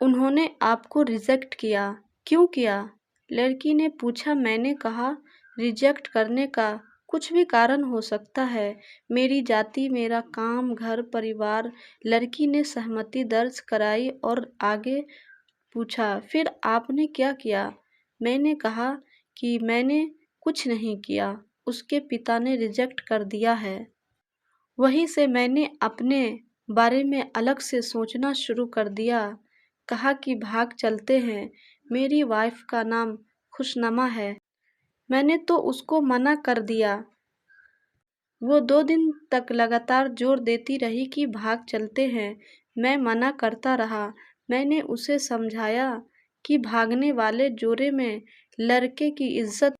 उन्होंने आपको रिजेक्ट किया, क्यों किया? लड़की ने पूछा। मैंने कहा, रिजेक्ट करने का कुछ भी कारण हो सकता है, मेरी जाति, मेरा काम, घर परिवार। लड़की ने सहमति दर्ज कराई और आगे पूछा, फिर आपने क्या किया? मैंने कहा कि मैंने कुछ नहीं किया, उसके पिता ने रिजेक्ट कर दिया है। वहीं से मैंने अपने बारे में अलग से सोचना शुरू कर दिया। कहा कि भाग चलते हैं, मेरी वाइफ का नाम खुशनमा है। मैंने तो उसको मना कर दिया। वो 2 दिन तक लगातार जोर देती रही कि भाग चलते हैं। मैं मना करता रहा। मैंने उसे समझाया कि भागने वाले जोरे में लड़के की इज्जत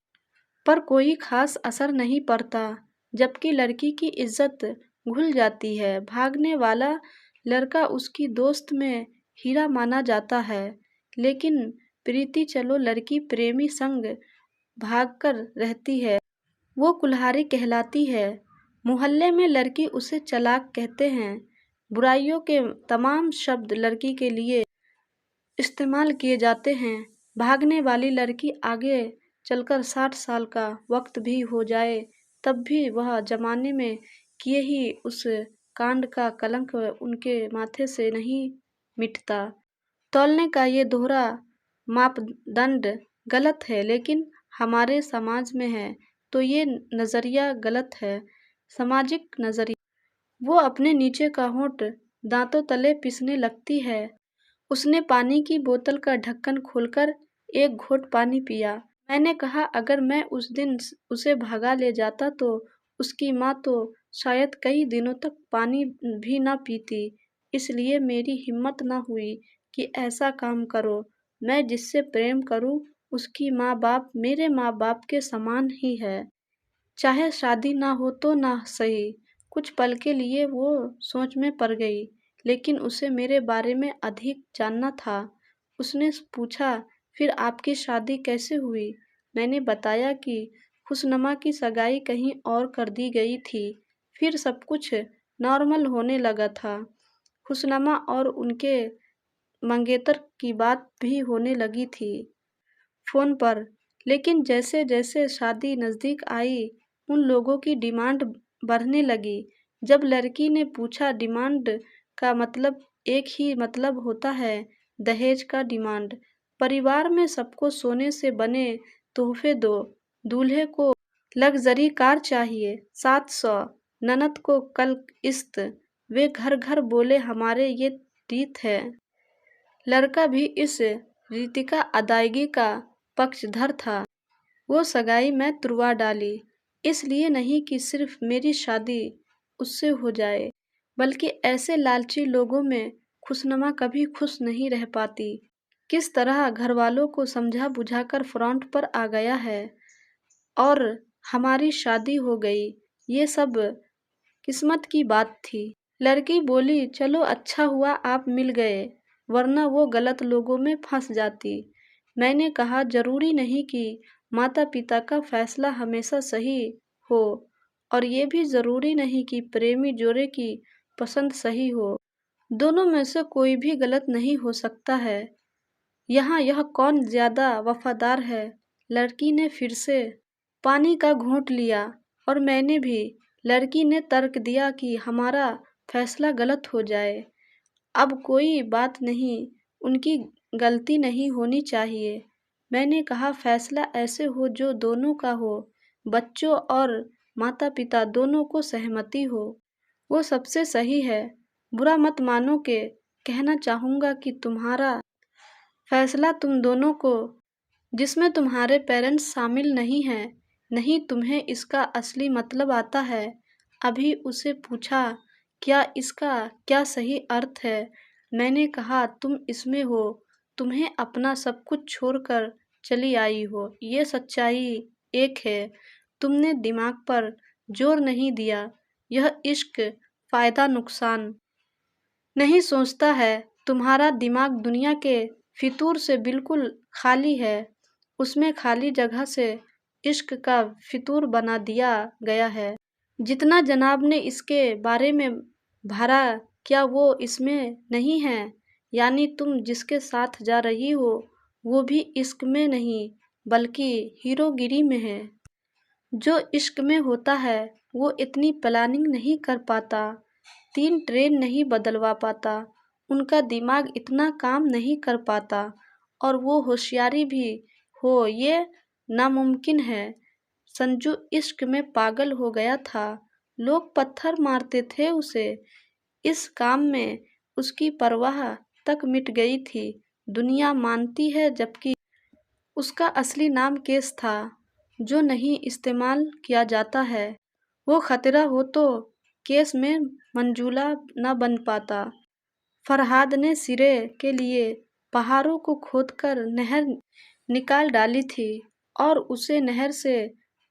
पर कोई खास असर नहीं पड़ता, जबकि लड़की की इज्जत घुल जाती है। भागने वाला लड़का उसकी दोस्त में हीरा माना जाता है, लेकिन प्रीति चलो लड़की प्रेमी संग भागकर रहती है, वो कुल्हाड़ी कहलाती है। मोहल्ले में लड़की उसे चालाक कहते हैं। बुराइयों के तमाम शब्द लड़की के लिए इस्तेमाल किए जाते हैं। भागने वाली लड़की आगे चलकर 60 साल का वक्त भी हो जाए, तब भी वह जमाने में किए ही उस कांड का कलंक उनके माथे से नहीं मिटता। तौलने का ये दोहरा मापदंड गलत है, लेकिन हमारे समाज में है तो ये नज़रिया गलत है। सामाजिक नज़रिया। वो अपने नीचे का होंठ दांतों तले पिसने लगती है। उसने पानी की बोतल का ढक्कन खोलकर एक घोंट पानी पिया। मैंने कहा, अगर मैं उस दिन उसे भगा ले जाता तो उसकी माँ तो शायद कई दिनों तक पानी भी ना पीती। इसलिए मेरी हिम्मत ना हुई कि ऐसा काम करो। मैं जिससे प्रेम करूं, उसकी माँ बाप मेरे माँ बाप के समान ही है। चाहे शादी ना हो तो ना सही। कुछ पल के लिए वो सोच में पड़ गई, लेकिन उसे मेरे बारे में अधिक जानना था। उसने पूछा, फिर आपकी शादी कैसे हुई? मैंने बताया कि खुशनमा की सगाई कहीं और कर दी गई थी। फिर सब कुछ नॉर्मल होने लगा था। खुशनमा और उनके मंगेतर की बात भी होने लगी थी फोन पर। लेकिन जैसे जैसे शादी नज़दीक आई, उन लोगों की डिमांड बढ़ने लगी। जब लड़की ने पूछा, डिमांड का मतलब एक ही मतलब होता है, दहेज का डिमांड। परिवार में सबको सोने से बने तोहफे दो, दूल्हे को लग्जरी कार चाहिए 700, ननद को कल किस्त। वे घर घर बोले, हमारे ये रीत है। लड़का भी इस रीति का अदायगी का पक्षधर था। वो सगाई मैं तुड़वा डाली, इसलिए नहीं कि सिर्फ मेरी शादी उससे हो जाए, बल्कि ऐसे लालची लोगों में खुशनुमा कभी खुश नहीं रह पाती। किस तरह घर वालों को समझा बुझाकर फ्रंट पर आ गया है और हमारी शादी हो गई। ये सब किस्मत की बात थी। लड़की बोली, चलो अच्छा हुआ आप मिल गए, वरना वो गलत लोगों में फंस जाती। मैंने कहा, जरूरी नहीं कि माता पिता का फैसला हमेशा सही हो, और ये भी जरूरी नहीं कि प्रेमी जोड़े की पसंद सही हो। दोनों में से कोई भी गलत नहीं हो सकता है। यहाँ यह कौन ज्यादा वफादार है? लड़की ने फिर से पानी का घूंट लिया और मैंने भी। लड़की ने तर्क दिया कि हमारा फैसला गलत हो जाए, अब कोई बात नहीं, उनकी गलती नहीं होनी चाहिए। मैंने कहा, फैसला ऐसे हो जो दोनों का हो, बच्चों और माता पिता दोनों को सहमति हो, वो सबसे सही है। बुरा मत मानो के कहना चाहूँगा कि तुम्हारा फैसला तुम दोनों को, जिसमें तुम्हारे पेरेंट्स शामिल नहीं हैं, नहीं तुम्हें इसका असली मतलब आता है। अभी उसे पूछा, क्या इसका क्या सही अर्थ है? मैंने कहा, तुम इसमें हो, तुम्हें अपना सब कुछ छोड़कर चली आई हो, ये सच्चाई एक है। तुमने दिमाग पर जोर नहीं दिया। यह इश्क फायदा नुकसान नहीं सोचता है। तुम्हारा दिमाग दुनिया के फितूर से बिल्कुल खाली है। उसमें खाली जगह से इश्क का फितूर बना दिया गया है। जितना जनाब ने इसके बारे में भरा, क्या वो इसमें नहीं है? यानी तुम जिसके साथ जा रही हो वो भी इश्क में नहीं बल्कि हीरोगिरी में है। जो इश्क में होता है वो इतनी प्लानिंग नहीं कर पाता, 3 ट्रेन नहीं बदलवा पाता, उनका दिमाग इतना काम नहीं कर पाता और वो होशियारी भी हो ये नामुमकिन है। संजू इश्क में पागल हो गया था, लोग पत्थर मारते थे उसे। इस काम में उसकी परवाह तक मिट गई थी, दुनिया मानती है, जबकि उसका असली नाम केस था, जो नहीं इस्तेमाल किया जाता है। वो खतरा हो तो केस में मंजूला न बन पाता। फरहाद ने सिरे के लिए पहाड़ों को खोदकर नहर निकाल डाली थी और उसे नहर से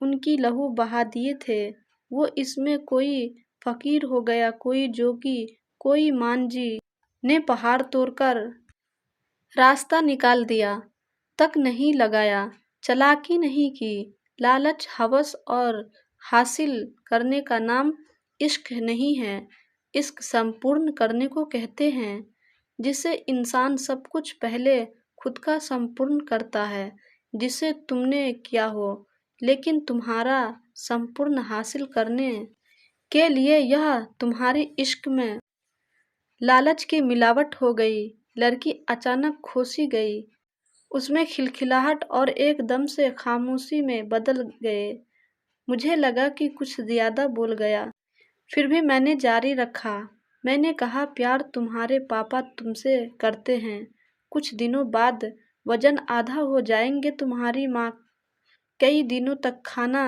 उनकी लहू बहा दिए थे। वो इसमें कोई फकीर हो गया, कोई जोगी, कोई मांझी ने पहाड़ तोड़कर रास्ता निकाल दिया तक नहीं लगाया, चालाकी नहीं की। लालच, हवस और हासिल करने का नाम इश्क नहीं है। इश्क संपूर्ण करने को कहते हैं, जिसे इंसान सब कुछ पहले खुद का संपूर्ण करता है, जिसे तुमने किया हो, लेकिन तुम्हारा संपूर्ण हासिल करने के लिए यह तुम्हारे इश्क में लालच की मिलावट हो गई। लड़की अचानक खोसी गई, उसमें खिलखिलाहट और एकदम से खामोशी में बदल गए। मुझे लगा कि कुछ ज़्यादा बोल गया, फिर भी मैंने जारी रखा। मैंने कहा, प्यार तुम्हारे पापा तुमसे करते हैं। कुछ दिनों बाद वजन आधा हो जाएंगे, तुम्हारी माँ कई दिनों तक खाना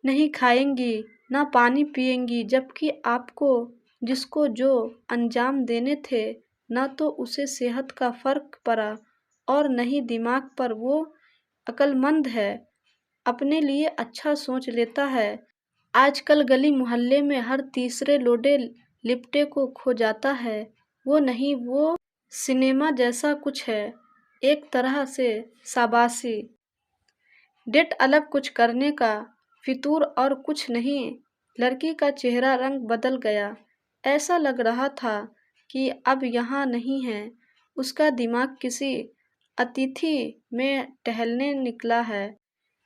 नहीं खाएंगी, ना पानी पिएंगी, जबकि आपको जिसको जो अंजाम देने थे, न तो उसे सेहत का फर्क पड़ा और न ही दिमाग पर। वो अक्लमंद है, अपने लिए अच्छा सोच लेता है। आजकल गली मोहल्ले में हर तीसरे लोडे लिपटे को खो जाता है। वो नहीं, वो सिनेमा जैसा कुछ है, एक तरह से शाबाशी डेट, अलग कुछ करने का फितूर और कुछ नहीं। लड़की का चेहरा रंग बदल गया, ऐसा लग रहा था कि अब यहाँ नहीं है। उसका दिमाग किसी अतिथि में टहलने निकला है।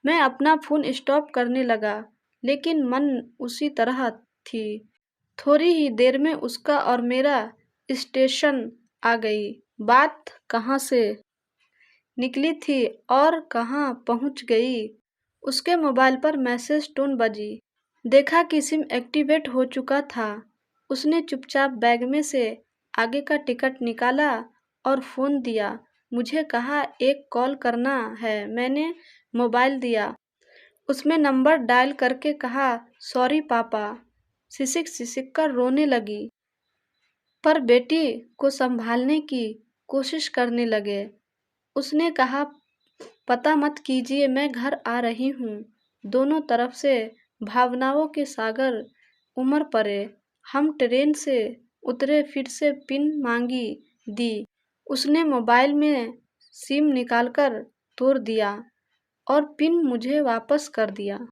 मैं अपना फ़ोन स्टॉप करने लगा, लेकिन मन उसी तरह थी। थोड़ी ही देर में उसका और मेरा स्टेशन आ गई। बात कहाँ से निकली थी और कहाँ पहुँच गई। उसके मोबाइल पर मैसेज टोन बजी। देखा कि सिम एक्टिवेट हो चुका था। उसने चुपचाप बैग में से आगे का टिकट निकाला और फ़ोन दिया। मुझे कहा, एक कॉल करना है। मैंने मोबाइल दिया, उसमें नंबर डायल करके कहा, सॉरी पापा। सिसक सिसक कर रोने लगी, पर बेटी को संभालने की कोशिश करने लगे। उसने कहा, पता मत कीजिए, मैं घर आ रही हूँ। दोनों तरफ से भावनाओं के सागर उमड़ पड़े। हम ट्रेन से उतरे, फिर से पिन मांगी दी। उसने मोबाइल में सिम निकालकर तोड़ दिया और पिन मुझे वापस कर दिया।